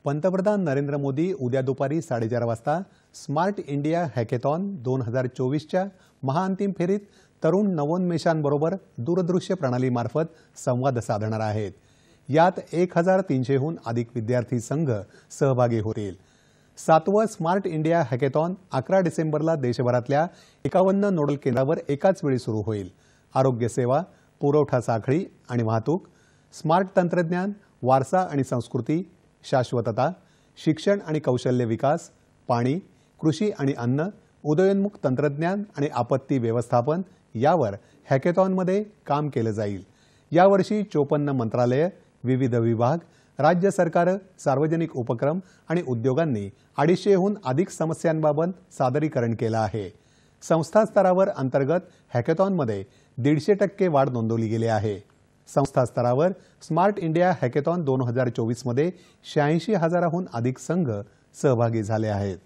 पंतप्रधान नरेंद्र मोदी उद्या दुपारी 4:30 वाजता स्मार्ट इंडिया हॅकेथॉन 2024च्या महाअंतिम फेरीत तरुण नवोन्मेषांबरोबर दूरदृश्य प्रणालीमार्फत संवाद साधणार आहेत। यात 1300हून अधिक विद्यार्थी संघ सहभागी होतील। 7वं स्मार्ट इंडिया हॅकेथॉन 11 डिसेंबरला देशभरातल्या 51 नोडल केंद्रावर एकाच वेळी सुरू होईल। आरोग्य सेवा, पुरवठा साखळी आणि वाहतूक, स्मार्ट तंत्रज्ञान, वारसा आणि संस्कृती, शाश्वतता, शिक्षण आणि कौशल्य विकास, पाणी, कृषी आणि अन्न, उदयोन्मुख तंत्रज्ञान आणि आपत्ती व्यवस्थापन यावर हॅकेथॉनमध्ये काम केलं जाईल। यावर्षी 54 मंत्रालय, विविध विभाग, राज्य सरकार, सार्वजनिक उपक्रम आणि उद्योगांनी 250हून अधिक समस्यांबाबत सादरीकरण केलं आहे। संस्था स्तरावर अंतर्गत हॅकेथॉनमध्ये 150% वाढ नोंदवली गेली आहे। संस्था स्तरावर स्मार्ट इंडिया हॅकेथॉन 2024 मध्ये 86,000हून अधिक संघ सहभागी झाले आहेत।